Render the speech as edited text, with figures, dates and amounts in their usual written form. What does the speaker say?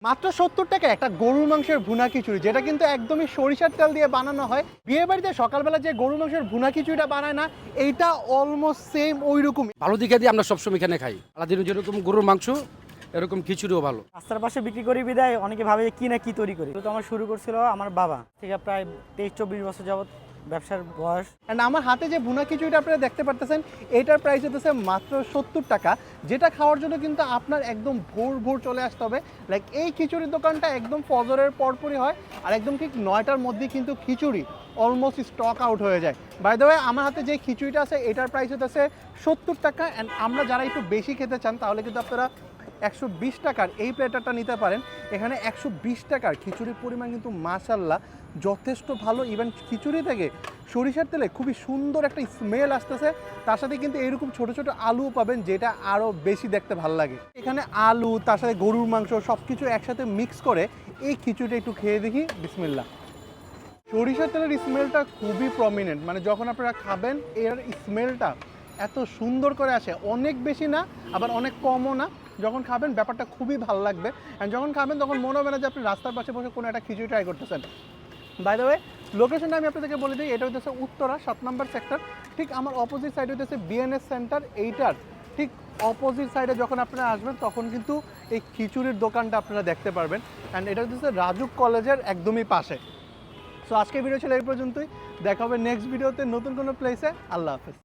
মাত্র ৭০ টাকায় একটা গরুর মাংসের ভুনা খিচুড়ি, যেটা কিন্তু একদমই সরিষার তেল দিয়ে বানানো হয়। বিয়ে বাড়িতে সকালবেলা যে গরুর মাংসের ভুনা খিচুড়িটা বানায় না, এইটা অলমোস্ট সেম ওই রকমই। ভালো দিকে দিয়ে আমরা সবসময় এখানে খাই। আলাদিন যেরকম গরুর মাংস এরকম খিচুড়িও ভালো। রাস্তার পাশে বিক্রি করি বিদায় অনেকে ভাবে যে কি না কি তৈরি করি। তো আমার শুরু করছিল আমার বাবা থেকে, প্রায় 23-24 বছর যাবত ব্যবসার বয়স। অ্যান্ড আমার হাতে যে ভুনা খিচুড়িটা আপনারা দেখতে পারতেছেন, এটার প্রাইস হতেছে মাত্র ৭০ টাকা, যেটা খাওয়ার জন্য কিন্তু আপনার একদম ভোর ভোর চলে আসতে হবে। লাইক এই খিচুড়ির দোকানটা একদম ফজরের পরপরই হয়, আর একদম ঠিক ৯টার মধ্যেই কিন্তু খিচুড়ি অলমোস্ট স্টক আউট হয়ে যায়। বাই দ্য ওয়ে, আমার হাতে যে খিচুড়িটা আছে এটার প্রাইস হতেছে ৭০ টাকা। অ্যান্ড আমরা যারা একটু বেশি খেতে চান তাহলে কিন্তু আপনারা ১২০ টাকার এই প্লেটারটা নিতে পারেন। এখানে ১২০ টাকার খিচুড়ির পরিমাণ কিন্তু মাশাল্লাহ যথেষ্ট ভালো। ইভেন খিচুড়ি থেকে সরিষার তেলে খুবই সুন্দর একটা স্মেল আসতেছে। তার সাথে কিন্তু এরকম ছোট ছোট আলুও পাবেন, যেটা আরও বেশি দেখতে ভালো লাগে। এখানে আলু, তার সাথে গরুর মাংস সব কিছু একসাথে মিক্স করে এই খিচুড়িটা একটু খেয়ে দেখি। বিসমিল্লাহ। সরিষার তেলের স্মেলটা খুবই প্রমিনেন্ট, মানে যখন আপনারা খাবেন এর স্মেলটা এত সুন্দর করে আসে, অনেক বেশি না আবার অনেক কমও না। যখন খাবেন ব্যাপারটা খুবই ভালো লাগবে। অ্যান্ড যখন খাবেন তখন মনে হবে না যে আপনি রাস্তার পাশে বসে কোনো একটা খিচুড়ি ট্রাই করতেছেন। বাই দ্য ওয়ে, লোকেশনটা আমি আপনাদেরকে বলে দিই, এটা হচ্ছে উত্তরা ৭ নম্বর সেক্টর। ঠিক আমার অপোজিট সাইডে হচ্ছে বিএনএস সেন্টার। এইটার ঠিক অপোজিট সাইডে যখন আপনারা আসবেন তখন কিন্তু এই খিচুড়ির দোকানটা আপনারা দেখতে পারবেন। অ্যান্ড এটা হচ্ছে রাজুক কলেজের একদমই পাশে। সো আজকের ভিডিও ছিল এই পর্যন্তই। দেখা হবে নেক্সট ভিডিওতে নতুন কোনো প্লেসে। আল্লাহ হাফেজ।